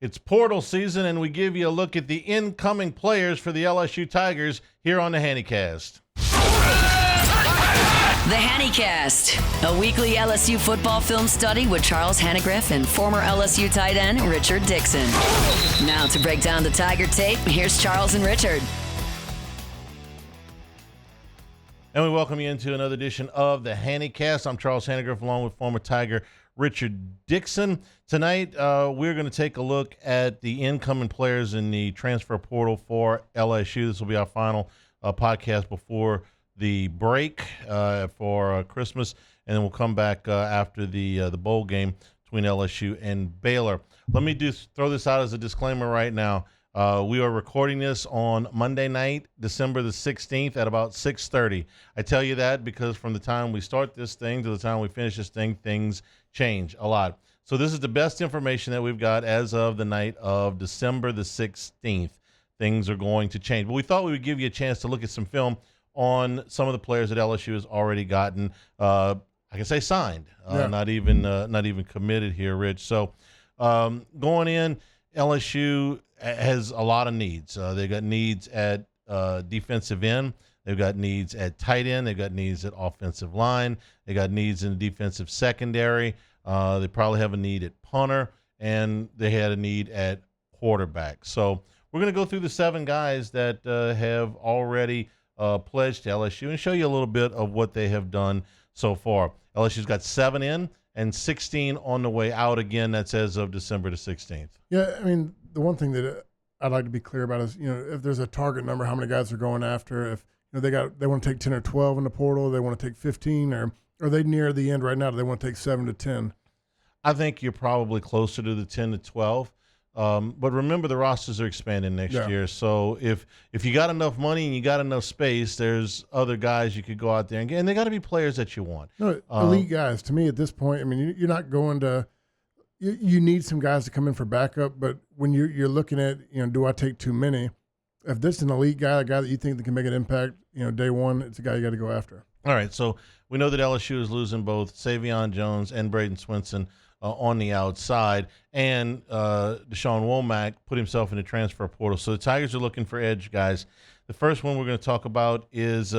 It's portal season, and we give you a look at the incoming players for the LSU Tigers here on the Hannycast. The Hannycast, a weekly LSU football film study with Charles Hanagriff and former LSU tight end Richard Dickson. Now to break down the Tiger tape, here's Charles and Richard. And we welcome you into another edition of the Hannycast. I'm Charles Hanagriff along with former Tiger Richard Dickson. Tonight, we're going to take a look at the incoming players in the transfer portal for LSU. This will be our final podcast before the break for Christmas, and then we'll come back after the bowl game between LSU and Baylor. Let me throw this out as a disclaimer right now. We are recording this on Monday night, December the 16th at about 6:30. I tell you that because from the time we start this thing to the time we finish this thing, things change a lot. So this is the best information that we've got as of the night of December the 16th. Things are going to change. But we thought we would give you a chance to look at some film on some of the players that LSU has already gotten, I can say signed, not even committed here, Rich. So going in, LSU has a lot of needs. They've got needs at defensive end. They've got needs at tight end. They've got needs at offensive line. They got needs in the defensive secondary. They probably have a need at punter, and they had a need at quarterback. So we're going to go through the 7 guys that have already pledged to LSU and show you a little bit of what they have done so far. LSU's got 7 in and 16 on the way out. Again, that's as of December the 16th. Yeah, I mean, the one thing that I'd like to be clear about is, if there's a target number, how many guys are going after. If they want to take 10 or 12 in the portal, they want to take 15, or are they near the end right now? Do they want to take 7 to 10? I think you're probably closer to the 10 to 12. But remember, the rosters are expanding next year. So if you got enough money and you got enough space, there's other guys you could go out there and get. And they got to be players that you want. No, elite guys. To me, at this point, I mean, you're not going to you need some guys to come in for backup. But when you're looking at, do I take too many? If this is an elite guy, a guy that you think that can make an impact, day one, it's a guy you got to go after. All right. So we know that LSU is losing both Savion Jones and Braden Swinson on the outside, and Deshaun Womack put himself in the transfer portal. So the Tigers are looking for edge guys. The first one we're going to talk about is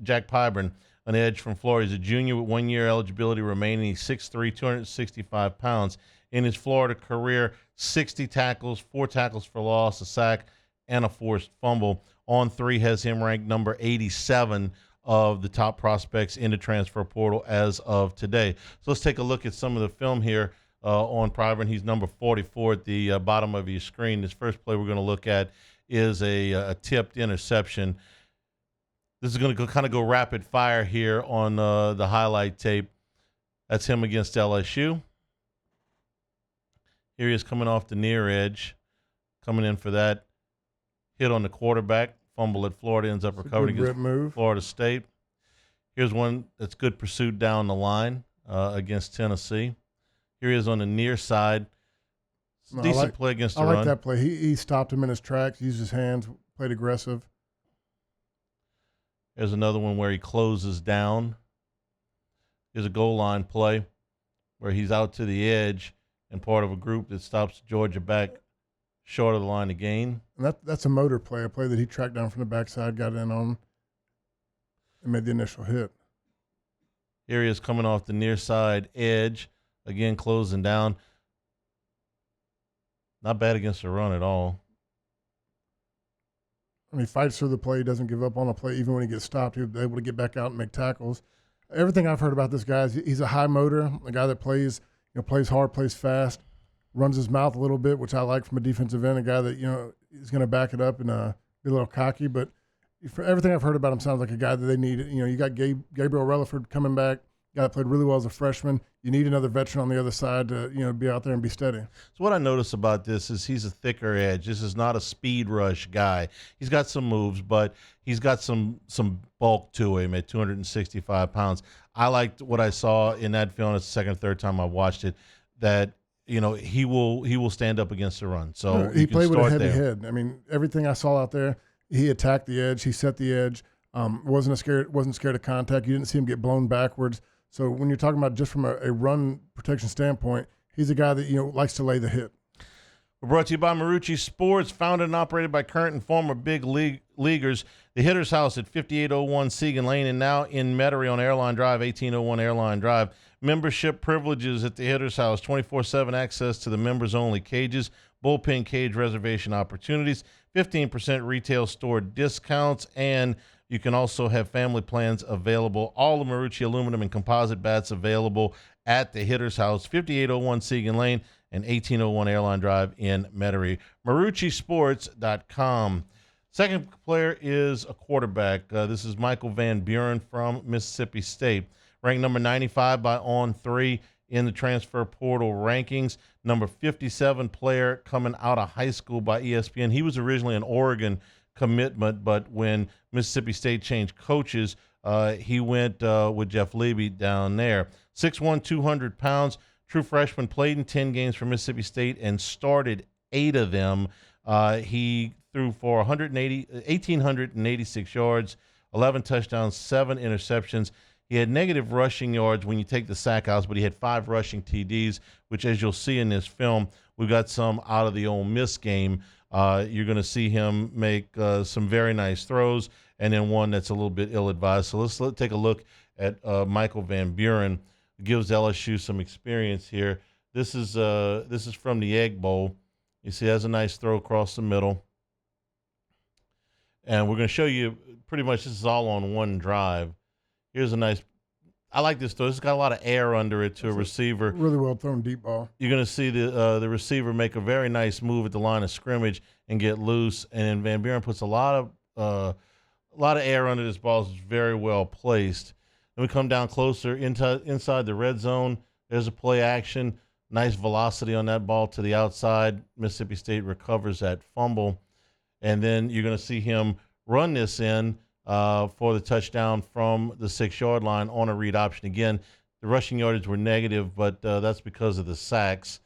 Jack Pyburn, an edge from Florida. He's a junior with 1 year eligibility remaining. He's 6'3", 265 pounds. In his Florida career, 60 tackles, 4 tackles for loss, a sack, and a forced fumble. On 3 has him ranked number 87 of the top prospects in the transfer portal as of today. So let's take a look at some of the film here on Pyburn. He's number 44 at the bottom of your screen. This first play we're going to look at is a tipped interception. This is going to kind of go rapid fire here on the highlight tape. That's him against LSU. Here he is coming off the near edge, coming in for that hit on the quarterback. Fumble at Florida, ends up recovering against Florida State. Here's one that's good pursuit down the line against Tennessee. Here he is on the near side. Decent play against the run. I like that play. He stopped him in his tracks, used his hands, played aggressive. There's another one where he closes down. Here's a goal line play where he's out to the edge and part of a group that stops Georgia back short of the line of gain. And that's a motor play, a play that he tracked down from the backside, got in on, and made the initial hit. Here he is coming off the near side edge, again closing down. Not bad against the run at all. I mean, he fights through the play. He doesn't give up on a play. Even when he gets stopped, he'll be able to get back out and make tackles. Everything I've heard about this guy is he's a high motor, a guy that plays hard, plays fast, runs his mouth a little bit, which I like from a defensive end, a guy that, is going to back it up and be a little cocky. But for everything I've heard about him, sounds like a guy that they need. You got Gabriel Relaford coming back, guy that played really well as a freshman. You need another veteran on the other side to, be out there and be steady. So what I notice about this is he's a thicker edge. This is not a speed rush guy. He's got some moves, but he's got some bulk to him at 265 pounds. I liked what I saw in that film. It's the second or third time I watched it, that he will stand up against the run. So he played with a heavy head. I mean, everything I saw out there, he attacked the edge. He set the edge. Wasn't scared of contact. You didn't see him get blown backwards. So when you're talking about just from a run protection standpoint, he's a guy that likes to lay the hit. We're brought to you by Marucci Sports, founded and operated by current and former big leaguers. The Hitter's House at 5801 Segan Lane and now in Metairie on Airline Drive, 1801 Airline Drive. Membership privileges at the Hitter's House, 24/7 access to the members-only cages, bullpen cage reservation opportunities, 15% retail store discounts, and you can also have family plans available. All the Marucci aluminum and composite bats available at the Hitter's House, 5801 Segan Lane and 1801 Airline Drive in Metairie. MarucciSports.com. Second player is a quarterback. This is Michael Van Buren from Mississippi State. Ranked number 95 by On3 in the transfer portal rankings. Number 57 player coming out of high school by ESPN. He was originally an Oregon commitment, but when Mississippi State changed coaches, he went with Jeff Levy down there. 6'1", 200 pounds. True freshman, played in 10 games for Mississippi State and started 8 of them. He threw for 1,886 yards, 11 touchdowns, 7 interceptions. He had negative rushing yards when you take the sack outs, but he had 5 rushing TDs, which, as you'll see in this film, we got some out of the Ole Miss game. You're going to see him make some very nice throws, and then one that's a little bit ill-advised. So let's take a look at Michael Van Buren. Gives LSU some experience here. This is from the Egg Bowl. You see, has a nice throw across the middle. And we're going to show you pretty much this is all on one drive. Here's a nice – I like this throw. It's got a lot of air under it to a receiver. Really well thrown deep ball. You're going to see the receiver make a very nice move at the line of scrimmage and get loose. And then Van Buren puts a lot of air under this ball. It's very well placed. Then we come down closer inside the red zone. There's a play action. Nice velocity on that ball to the outside. Mississippi State recovers that fumble. And then you're going to see him run this in for the touchdown from the 6-yard line on a read option. Again, the rushing yardage were negative, but that's because of the sacks.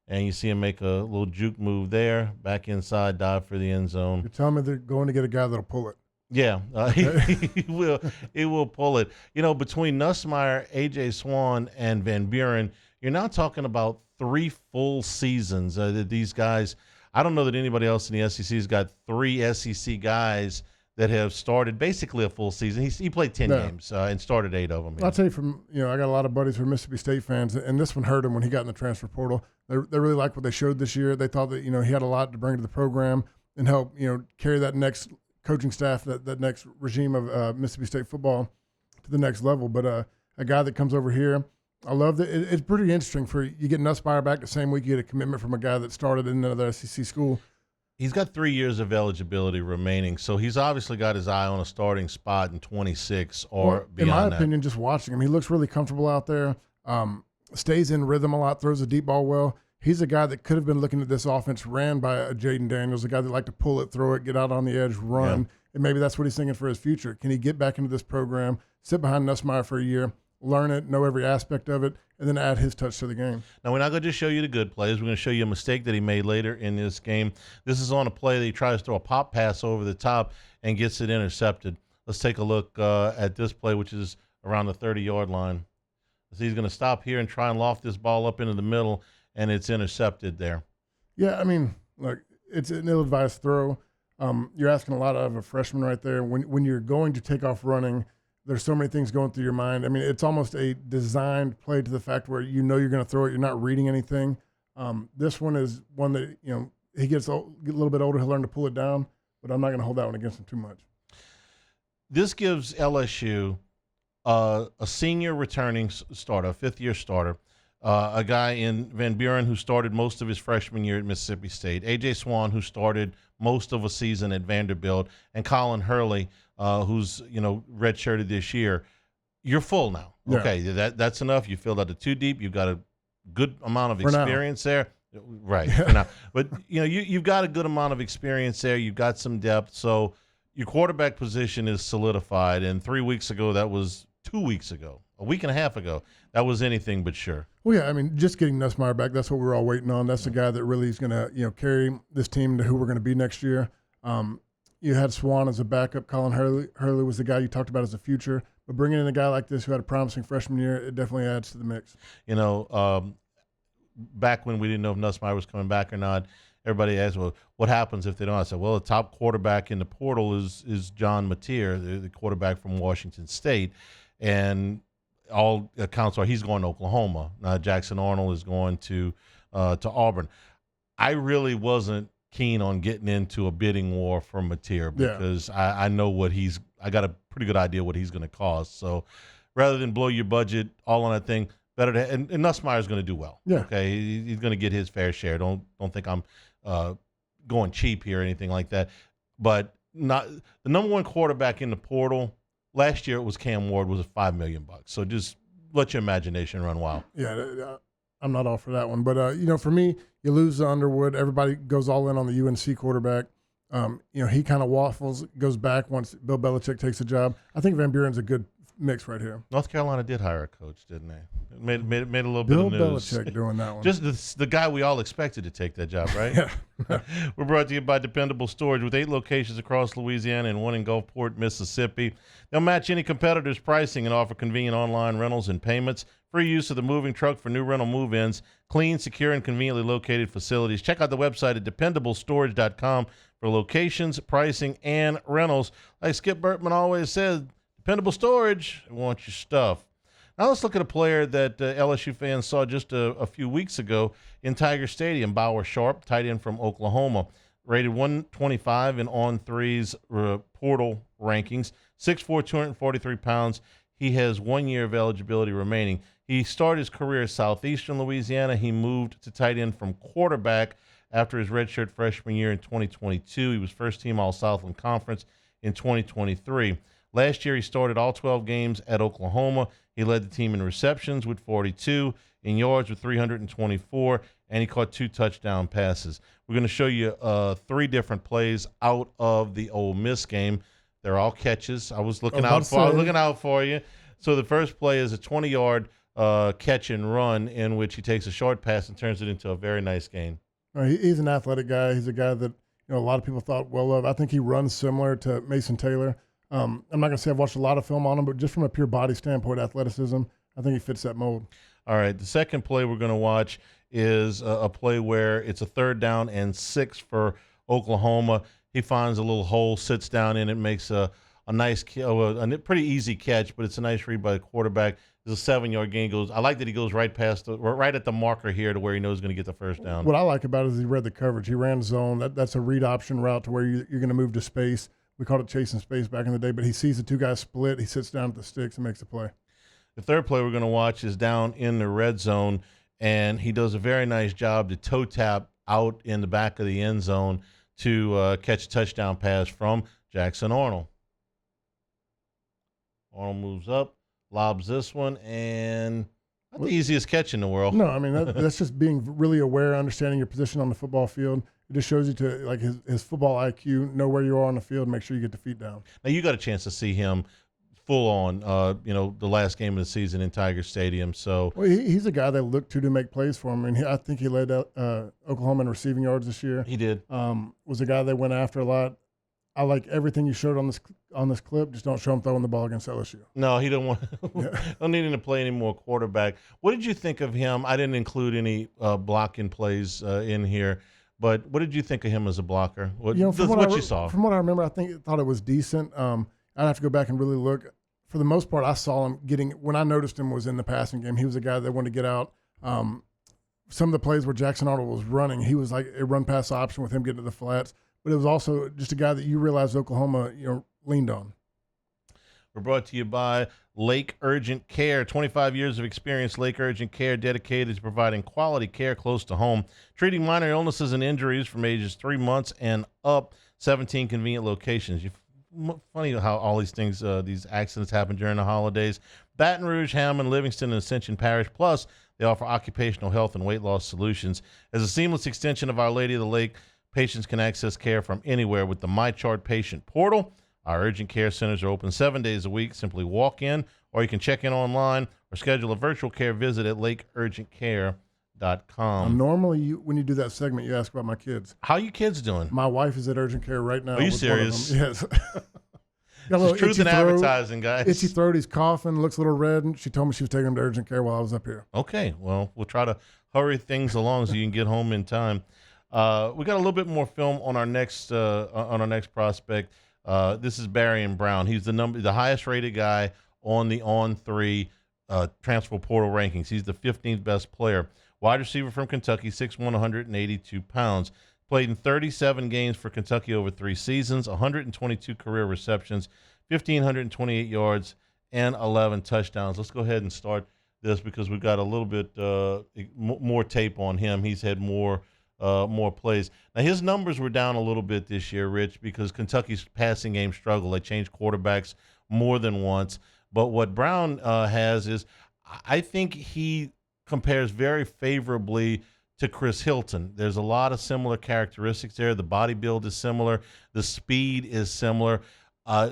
And you see him make a little juke move there, back inside, dive for the end zone. You're telling me they're going to get a guy that'll pull it. Yeah, he will pull it. You know, between Nussmeier, A.J. Swan, and Van Buren, you're now talking about 3 full seasons that these guys – I don't know that anybody else in the SEC has got 3 SEC guys that have started basically a full season. He played 10 games and started 8 of them. I'll tell you I got a lot of buddies who are Mississippi State fans, and this one hurt him when he got in the transfer portal. They really liked what they showed this year. They thought that, he had a lot to bring to the program and help, carry that next coaching staff, that next regime of Mississippi State football to the next level. But a guy that comes over here, I love that. It's pretty interesting for you get Nussmeier back the same week you get a commitment from a guy that started in another SEC school. He's got 3 years of eligibility remaining, so he's obviously got his eye on a starting spot in 26 or beyond that. In my opinion, just watching him, he looks really comfortable out there, stays in rhythm a lot, throws a deep ball well. He's a guy that could have been looking at this offense ran by a Jaden Daniels, a guy that liked to pull it, throw it, get out on the edge, run, and maybe that's what he's thinking for his future. Can he get back into this program, sit behind Nussmeier for a year, learn it, know every aspect of it, and then add his touch to the game? Now, we're not going to just show you the good plays. We're going to show you a mistake that he made later in this game. This is on a play that he tries to throw a pop pass over the top and gets it intercepted. Let's take a look at this play, which is around the 30-yard line. So he's going to stop here and try and loft this ball up into the middle, and it's intercepted there. Yeah, I mean, look, it's an ill-advised throw. You're asking a lot out of a freshman right there. When you're going to take off running, there's so many things going through your mind. I mean, it's almost a designed play to the fact where you're going to throw it. You're not reading anything. This one is one that, he gets a little bit older, he'll learn to pull it down, but I'm not going to hold that one against him too much. This gives LSU a senior returning starter, a 5th-year starter, a guy in Van Buren who started most of his freshman year at Mississippi State, A.J. Swan, who started most of a season at Vanderbilt, and Colin Hurley, who's redshirted this year. You're full now. Yeah. Okay, that's enough. You filled out the 2 deep. You've got a good amount of experience there. Right. For now. But you've got a good amount of experience there. You've got some depth. So your quarterback position is solidified. And 3 weeks ago, that was 2 weeks ago, a week and a half ago, that was anything but sure. Well, yeah, I mean, just getting Nussmeier back, that's what we're all waiting on. That's the guy that really is going to, carry this team to who we're going to be next year. You had Swan as a backup. Colin Hurley was the guy you talked about as a future. But bringing in a guy like this who had a promising freshman year, it definitely adds to the mix. Back when we didn't know if Nussmeier was coming back or not, everybody asks, well, what happens if they don't? I said, well, the top quarterback in the portal is John Mateer, the quarterback from Washington State, and all accounts are he's going to Oklahoma. Now Jackson Arnold is going to Auburn. I really wasn't keen on getting into a bidding war for Mateer because I know I got a pretty good idea what he's going to cost. So rather than blow your budget all on that thing, better to and Nussmeier's going to do well. Yeah. Okay, he's going to get his fair share. Don't think I'm going cheap here or anything like that. But not the number one quarterback in the portal last year. It was Cam Ward, was $5 million. So just let your imagination run wild. Yeah, I'm not all for that one. But for me, you lose to Underwood. Everybody goes all in on the UNC quarterback. He kind of waffles, goes back once Bill Belichick takes the job. I think Van Buren's a good mix right here. North Carolina did hire a coach, didn't they? Made a little Bill bit of news. Belichick doing that one. Just the guy we all expected to take that job, right? Yeah. We're brought to you by Dependable Storage with 8 locations across Louisiana and 1 in Gulfport, Mississippi. They'll match any competitor's pricing and offer convenient online rentals and payments. Free use of the moving truck for new rental move-ins. Clean, secure, and conveniently located facilities. Check out the website at dependablestorage.com for locations, pricing, and rentals. Like Skip Burtman always says, Dependable Storage, I want your stuff. Now let's look at a player that LSU fans saw just a few weeks ago in Tiger Stadium. Bauer Sharp, tight end from Oklahoma, rated 125 in On3's portal rankings, 6'4", 243 pounds. He has 1 year of eligibility remaining. He started his career at Southeastern Louisiana. He moved to tight end from quarterback after his redshirt freshman year in 2022. He was first-team All-Southland Conference in 2023. Last year, he started all 12 games at Oklahoma. He led the team in receptions with 42, in yards with 324, and he caught 2 touchdown passes. We're going to show you 3 different plays out of the Ole Miss game. They're all catches. I was looking out for you. So the first play is a 20-yard catch and run in which he takes a short pass and turns it into a very nice gain. He's an athletic guy. He's a guy that a lot of people thought well of. I think he runs similar to Mason Taylor. I'm not going to say I've watched a lot of film on him, but just from a pure body standpoint, athleticism, I think he fits that mold. All right, the second play we're going to watch is a play where it's a 3rd down and 6 for Oklahoma. He finds a little hole, sits down in it, makes a nice, a pretty easy catch, but it's a nice read by the quarterback. It's a 7-yard gain. I like that he goes right at the marker here to where he knows he's going to get the first down. What I like about it is he read the coverage. He ran zone. That's a read option route to where you're going to move to space. We called it chasing space back in the day, but he sees the 2 guys split. He sits down at the sticks and makes a play. The third play we're going to watch is down in the red zone, and he does a very nice job to toe tap out in the back of the end zone to catch a touchdown pass from Jackson Arnold. Arnold moves up, lobs this one, and not the easiest catch in the world. No, I mean, that's just being really aware, understanding your position on the football field. It just shows you to, like, his football IQ, know where you are on the field, make sure you get the feet down. Now, you got a chance to see him full on, the last game of the season in Tiger Stadium. So, well, he's a guy they look to make plays for him. I think he led Oklahoma in receiving yards this year. He did. Was a guy they went after a lot. I like everything you showed on this clip. Just don't show him throwing the ball against LSU. No, he don't want. Don't need him to play any more quarterback. What did you think of him? I didn't include any blocking plays in here, but what did you think of him as a blocker? What you saw? From what I remember, I thought it was decent. I'd have to go back and really look. For the most part, I saw him when I noticed him was in the passing game. He was a guy that wanted to get out. Some of the plays where Jackson Arnold was running, he was like a run-pass option with him getting to the flats. But it was also just a guy that you realized Oklahoma, leaned on. We're brought to you by Lake Urgent Care. 25 years of experience, Lake Urgent Care, dedicated to providing quality care close to home, treating minor illnesses and injuries from ages 3 months and up. 17 convenient locations. Funny how all these things, these accidents happen during the holidays. Baton Rouge, Hammond, Livingston, and Ascension Parish. Plus, they offer occupational health and weight loss solutions. As a seamless extension of Our Lady of the Lake, patients can access care from anywhere with the MyChart patient portal. Our urgent care centers are open 7 days a week. Simply walk in, or you can check in online or schedule a virtual care visit at lakeurgentcare.com. Normally, when you do that segment, you ask about my kids. How are you kids doing? My wife is at urgent care right now. Are you serious? Yes. It's truth in advertising, guys. Itchy throat, he's coughing, looks a little red, and she told me she was taking him to urgent care while I was up here. Okay, well, we'll try to hurry things along so you can get home in time. We got a little bit more film on our next prospect. This is Barion Brown. He's the highest rated guy on the On3 transfer portal rankings. He's the 15th best player. Wide receiver from Kentucky, 6'1", 182 pounds. Played in 37 games for Kentucky over 3 seasons, 122 career receptions, 1,528 yards, and 11 touchdowns. Let's go ahead and start this because we've got a little bit more tape on him. He's had more plays. Now, his numbers were down a little bit this year, Rich, because Kentucky's passing game struggled. They changed quarterbacks more than once. But what Brown has is, I think he compares very favorably to Chris Hilton. There's a lot of similar characteristics there. The body build is similar. The speed is similar.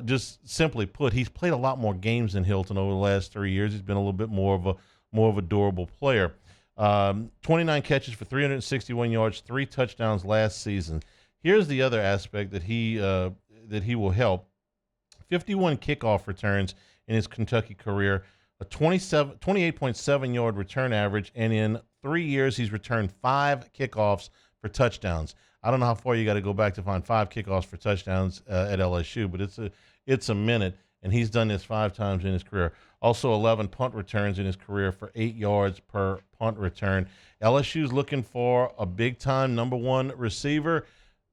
Just simply put, he's played a lot more games than Hilton over the last 3 years. He's been a little bit more of a durable player. 29 catches for 361 yards, 3 touchdowns last season. Here's the other aspect that he will help. 51 kickoff returns in his Kentucky career, a 28.7 yard return average, and in 3 years he's returned 5 kickoffs for touchdowns. I don't know how far you got to go back to find 5 kickoffs for touchdowns at LSU, but it's a minute, and he's done this 5 times in his career. Also 11 punt returns in his career for 8 yards per punt return. LSU's looking for a big-time number 1 receiver.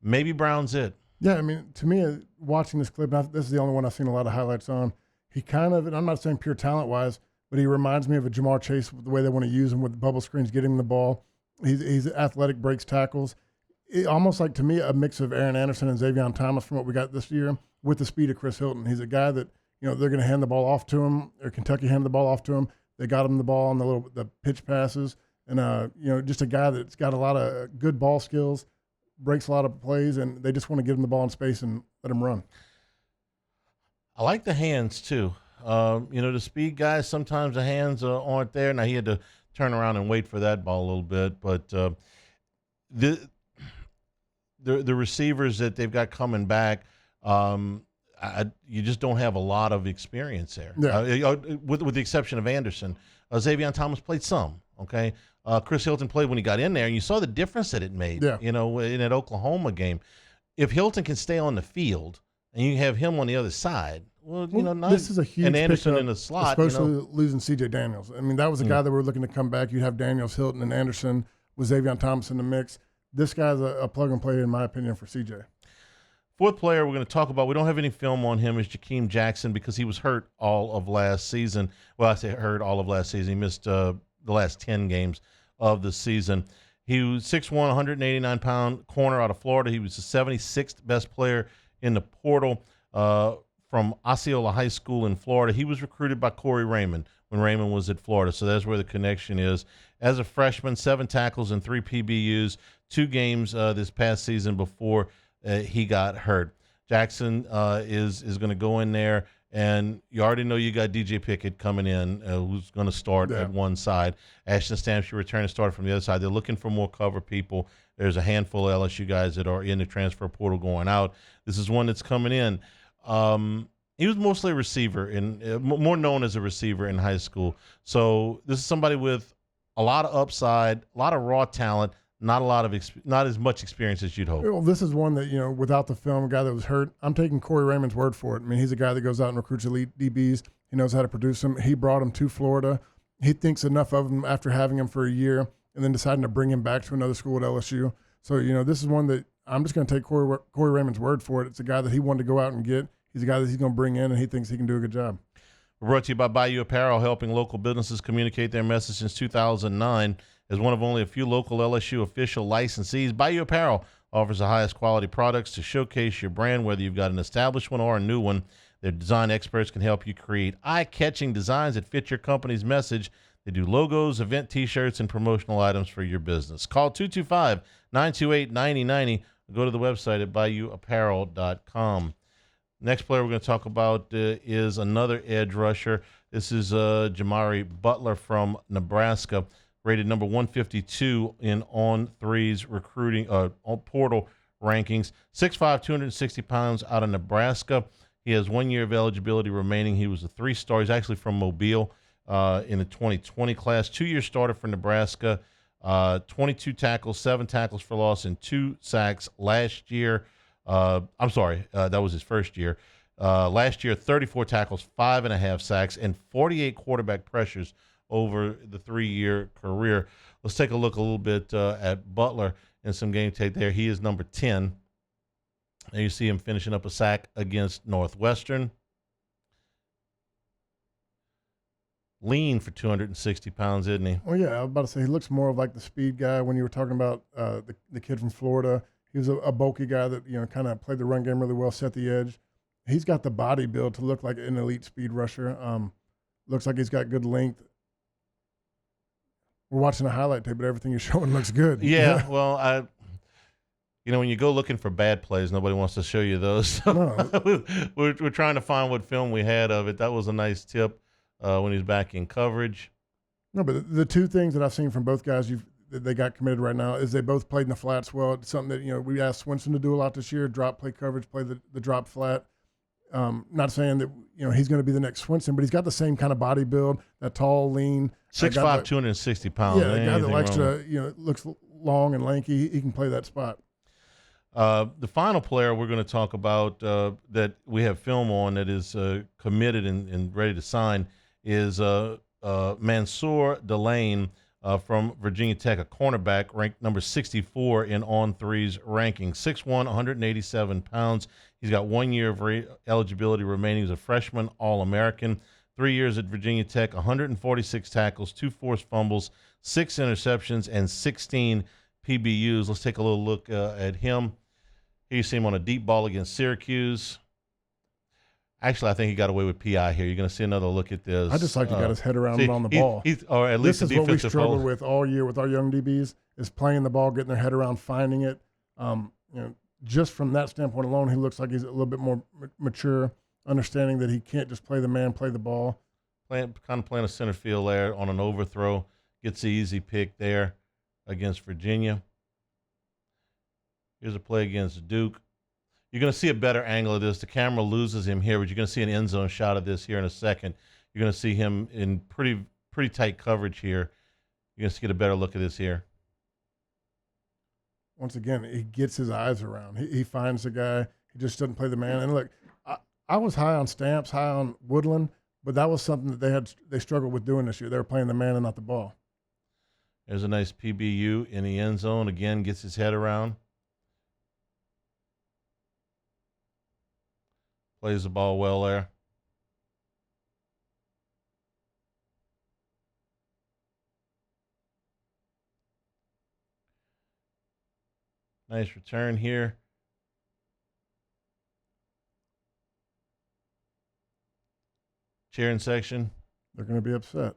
Maybe Brown's it. Yeah, I mean, to me, watching this clip, this is the only one I've seen a lot of highlights on. He kind of, and I'm not saying pure talent-wise, but he reminds me of a Jamar Chase with the way they want to use him with the bubble screens, getting him the ball. He's athletic, breaks tackles. Almost like, to me, a mix of Aaron Anderson and Xavier Thomas from what we got this year with the speed of Chris Hilton. He's a guy that, they're going to hand the ball off to him, or Kentucky handed the ball off to him. They got him the ball on the pitch passes. And, just a guy that's got a lot of good ball skills, breaks a lot of plays, and they just want to give him the ball in space and let him run. I like the hands, too. The speed guys, sometimes the hands aren't there. Now, he had to turn around and wait for that ball a little bit. But the receivers that they've got coming back, you just don't have a lot of experience there. Yeah. With the exception of Anderson. Xavier Thomas played some, okay? Chris Hilton played when he got in there, and you saw the difference that it made, in that Oklahoma game. If Hilton can stay on the field and you have him on the other side, this is a huge and Anderson in the slot. Especially losing C.J. Daniels. I mean, that was a guy that we were looking to come back. You'd have Daniels, Hilton, and Anderson with Xavier Thomas in the mix. This guy's a plug-and-play, in my opinion, for C.J. Fourth player we're going to talk about, we don't have any film on him, is Jakeem Jackson because he was hurt all of last season. Well, I say hurt all of last season. He missed the last 10 games of the season. He was 6'1", 189-pound corner out of Florida. He was the 76th best player in the portal from Osceola High School in Florida. He was recruited by Corey Raymond when Raymond was at Florida, so that's where the connection is. As a freshman, 7 tackles and 3 PBUs, 2 games this past season before he got hurt. Jackson is going to go in there, and you already know you got DJ Pickett coming in, who's going to start at one side. Ashton Stamps, your returning starter from the other side. They're looking for more cover people. There's a handful of LSU guys that are in the transfer portal going out. This is one that's coming in. He was mostly a receiver, more known as a receiver in high school. So this is somebody with a lot of upside, a lot of raw talent, not as much experience as you'd hope. Well, this is one that, without the film, a guy that was hurt, I'm taking Corey Raymond's word for it. I mean, he's a guy that goes out and recruits elite DBs. He knows how to produce them. He brought him to Florida. He thinks enough of him after having him for a year and then deciding to bring him back to another school at LSU. So, this is one that I'm just going to take Corey Raymond's word for it. It's a guy that he wanted to go out and get. He's a guy that he's going to bring in, and he thinks he can do a good job. We're brought to you by Bayou Apparel, helping local businesses communicate their message since 2009. As one of only a few local LSU official licensees, Bayou Apparel offers the highest quality products to showcase your brand, whether you've got an established one or a new one. Their design experts can help you create eye-catching designs that fit your company's message. They do logos, event T-shirts, and promotional items for your business. Call 225-928-9090. Go to the website at BayouApparel.com. Next player we're going to talk about is another edge rusher. This is Jamari Butler from Nebraska, rated number 152 in On3's recruiting portal rankings. 6'5", 260 pounds out of Nebraska. He has 1 year of eligibility remaining. He was a 3-star. He's actually from Mobile in the 2020 class. 2-year starter for Nebraska. 22 tackles, 7 tackles for loss, and 2 sacks last year. I'm sorry, that was his first year. Last year, 34 tackles, 5.5 sacks, and 48 quarterback pressures over the 3-year career. Let's take a look a little bit at Butler and some game tape there. He is number 10. And you see him finishing up a sack against Northwestern. Lean for 260 pounds, isn't he? Well, yeah, I was about to say he looks more of like the speed guy when you were talking about the kid from Florida. He was a bulky guy that, kind of played the run game really well, set the edge. He's got the body build to look like an elite speed rusher. Looks like he's got good length. We're watching a highlight tape, but everything you're showing looks good. Yeah, well, when you go looking for bad plays, nobody wants to show you those. No. we're trying to find what film we had of it. That was a nice tip when he was back in coverage. No, but the two things that I've seen from both guys that they got committed right now is they both played in the flats well. It's something that, we asked Swinson to do a lot this year, drop play coverage, play the drop flat. Not saying that, he's going to be the next Swinson, but he's got the same kind of body build, that tall, lean. 6'5", 260 pounds. Yeah, a guy that likes to, looks long and lanky. He can play that spot. The final player we're going to talk about that we have film on that is committed and ready to sign is Mansoor Delane from Virginia Tech, a cornerback ranked number 64 in On3's ranking. 6'1", 187 pounds. He's got 1 year of eligibility remaining. He's a freshman All-American. 3 years at Virginia Tech, 146 tackles, 2 forced fumbles, 6 interceptions, and 16 PBUs. Let's take a little look at him. Here you see him on a deep ball against Syracuse. Actually, I think he got away with PI here. You're going to see another look at this. I just like he got his head around on the ball. Or at least this is what we struggled with all year with our young DBs, is playing the ball, getting their head around, finding it. Just from that standpoint alone, he looks like he's a little bit more mature, understanding that he can't just play the man, play the ball. Kind of playing a center field there on an overthrow. Gets the easy pick there against Virginia. Here's a play against Duke. You're going to see a better angle of this. The camera loses him here, but you're going to see an end zone shot of this here in a second. You're going to see him in pretty tight coverage here. You're going to get a better look at this here. Once again, he gets his eyes around. He finds the guy. He just doesn't play the man. And look, I was high on Stamps, high on Woodland, but that was something that they struggled with doing this year. They were playing the man and not the ball. There's a nice PBU in the end zone. Again, gets his head around. Plays the ball well there. Nice return here. Cheering section. They're going to be upset.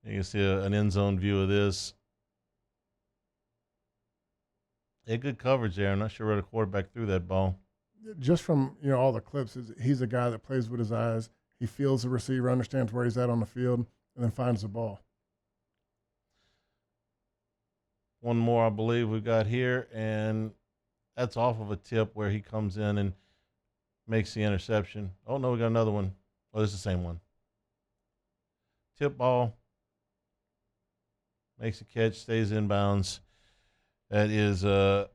You can see an end zone view of this. Yeah, good coverage there. I'm not sure where the quarterback threw that ball. Just from all the clips, he's a guy that plays with his eyes. He feels the receiver, understands where he's at on the field, and then finds the ball. One more, I believe, we got here, and that's off of a tip where he comes in and makes the interception. Oh, no, we got another one. Oh, this is the same one. Tip ball. Makes a catch, stays in bounds. That is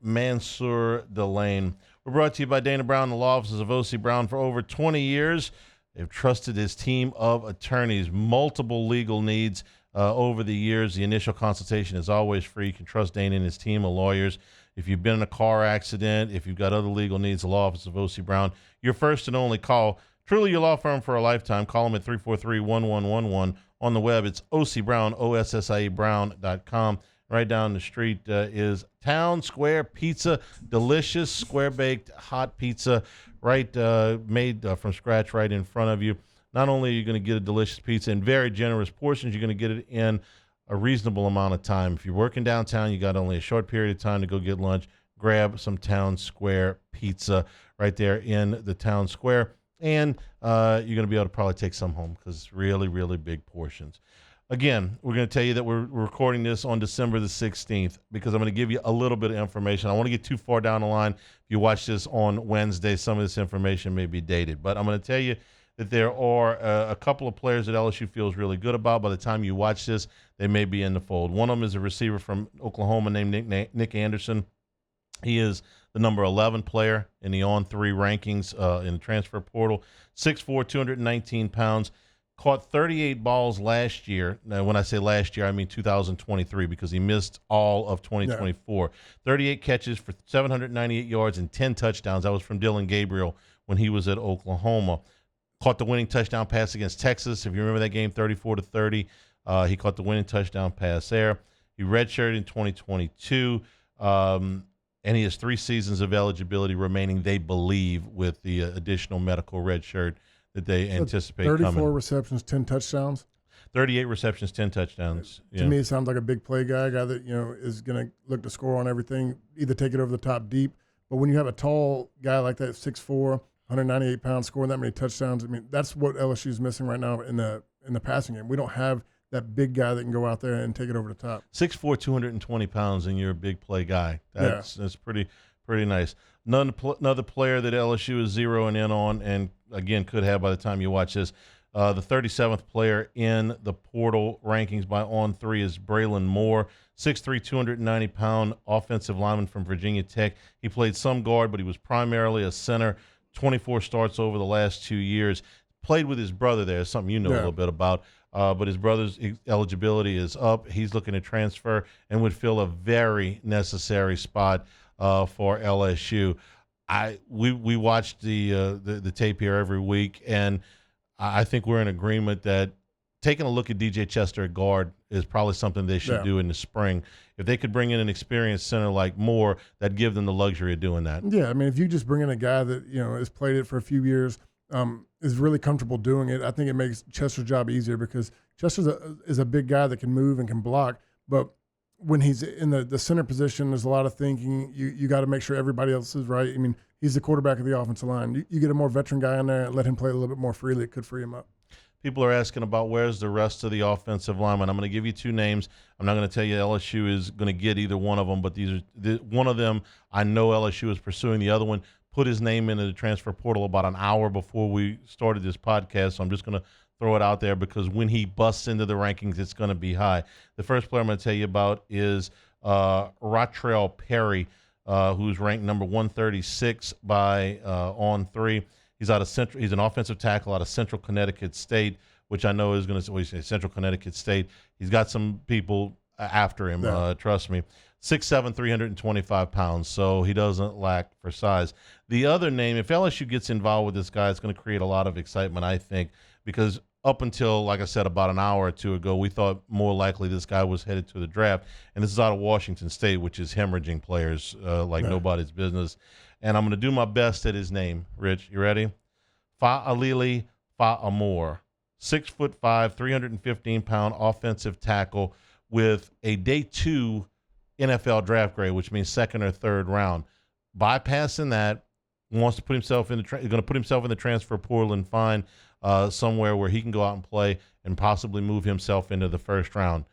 Mansoor Delane. We're brought to you by Dana Brown, the law offices of O.C. Brown. For over 20 years, they've trusted his team of attorneys, multiple legal needs over the years. The initial consultation is always free. You can trust Dana and his team of lawyers. If you've been in a car accident, if you've got other legal needs, the law office of O.C. Brown, your first and only call. Truly your law firm for a lifetime. Call them at 343-1111. On the web, it's OC Brown, OSSIEBrown.com. Right down the street is Town Square Pizza, delicious square-baked hot pizza, right made from scratch right in front of you. Not only are you going to get a delicious pizza in very generous portions, you're going to get it in a reasonable amount of time. If you're working downtown, you got only a short period of time to go get lunch, grab some Town Square Pizza right there in the Town Square. And you're going to be able to probably take some home because it's really, really big portions. Again, we're going to tell you that we're recording this on December the 16th because I'm going to give you a little bit of information. I don't want to get too far down the line. If you watch this on Wednesday, some of this information may be dated. But I'm going to tell you that there are a couple of players that LSU feels really good about. By the time you watch this, they may be in the fold. One of them is a receiver from Oklahoma named Nick Anderson. He is the number 11 player in the on-3 rankings in the transfer portal. 6'4", 219 pounds. Caught 38 balls last year. Now, when I say last year, I mean 2023 because he missed all of 2024. Yeah. 38 catches for 798 yards and 10 touchdowns. That was from Dylan Gabriel when he was at Oklahoma. Caught the winning touchdown pass against Texas. If you remember that game, 34-30. He caught the winning touchdown pass there. He redshirted in 2022. And he has 3 seasons of eligibility remaining, they believe, with the additional medical red shirt that they anticipate 34 coming. receptions, 10 touchdowns. 38 receptions, 10 touchdowns. To me, it sounds like a big play guy, a guy that is going to look to score on everything, either take it over the top deep. But when you have a tall guy like that, 6'4", 198 pounds, scoring that many touchdowns, I mean, that's what LSU is missing right now in the passing game. We don't have that big guy that can go out there and take it over the top. 6'4", 220 pounds, and you're a big play guy. That's pretty nice. Another player that LSU is zeroing in on, and again could have by the time you watch this, the 37th player in the portal rankings by On3 is Braylon Moore, 6'3", 290-pound offensive lineman from Virginia Tech. He played some guard, but he was primarily a center. 24 starts over the last 2 years. Played with his brother there, something you know a little bit about. But his brother's eligibility is up. He's looking to transfer and would fill a very necessary spot for LSU. We watch the tape here every week, and I think we're in agreement that taking a look at DJ Chester at guard is probably something they should do in the spring. If they could bring in an experienced center like Moore, that'd give them the luxury of doing that. Yeah, I mean, if you just bring in a guy that has played it for a few years, is really comfortable doing it, I think it makes Chester's job easier because Chester is a big guy that can move and can block, but when he's in the center position, there's a lot of thinking. You got to make sure everybody else is right. I mean, he's the quarterback of the offensive line. You get a more veteran guy in there and let him play a little bit more freely. It could free him up. People are asking about where's the rest of the offensive linemen. I'm going to give you 2 names. I'm not going to tell you LSU is going to get either one of them, but one of them I know LSU is pursuing. The other one put his name into the transfer portal about an hour before we started this podcast, so I'm just going to throw it out there because when he busts into the rankings, it's going to be high. The first player I'm going to tell you about is Ratrell Perry, who's ranked number 136 by On3. He's He's an offensive tackle out of Central Connecticut State, which I know is going to say Central Connecticut State. He's got some people after him, trust me. 6'7", 325 pounds, so he doesn't lack for size. The other name, if LSU gets involved with this guy, it's going to create a lot of excitement, I think, because up until, like I said, about an hour or 2 ago, we thought more likely this guy was headed to the draft. And this is out of Washington State, which is hemorrhaging players like nobody's business. And I'm going to do my best at his name. Rich, you ready? Fa'alili Fa'amore, 6'5", 315-pound offensive tackle with a day 2 NFL draft grade, which means 2nd or 3rd round. Bypassing that, wants to put himself in going to put himself in the transfer portal and find somewhere where he can go out and play and possibly move himself into the 1st round.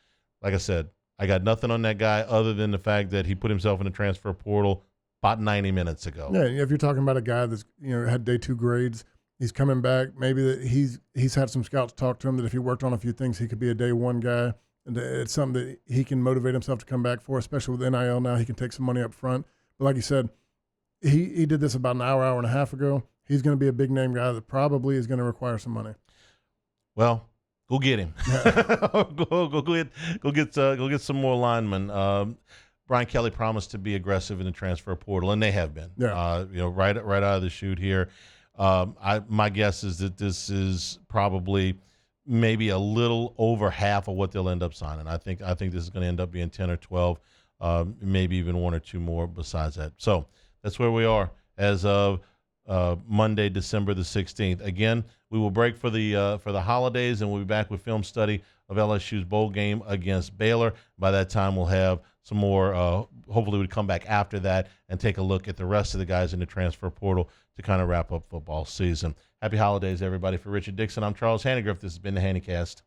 Like I said, I got nothing on that guy other than the fact that he put himself in the transfer portal about 90 minutes ago. Yeah, if you're talking about a guy that's had day 2 grades, he's coming back. Maybe that he's had some scouts talk to him that if he worked on a few things, he could be a day 1 guy. And it's something that he can motivate himself to come back for, especially with NIL now. He can take some money up front. But like you said, he did this about an hour and a half ago. He's going to be a big name guy that probably is going to require some money. Well, go get him. go get some more linemen. Brian Kelly promised to be aggressive in the transfer portal, and they have been. Yeah. Right out of the chute here. My guess is that this is probably maybe a little over half of what they'll end up signing. I think this is going to end up being 10 or 12, maybe even 1 or 2 more besides that. So that's where we are as of Monday, December the 16th. Again, we will break for the holidays, and we'll be back with film study of LSU's bowl game against Baylor. By that time, we'll have some more. Hopefully, we'd come back after that and take a look at the rest of the guys in the transfer portal to kind of wrap up football season. Happy holidays, everybody. For Richard Dickson, I'm Charles Hanagriff. This has been the Handycast.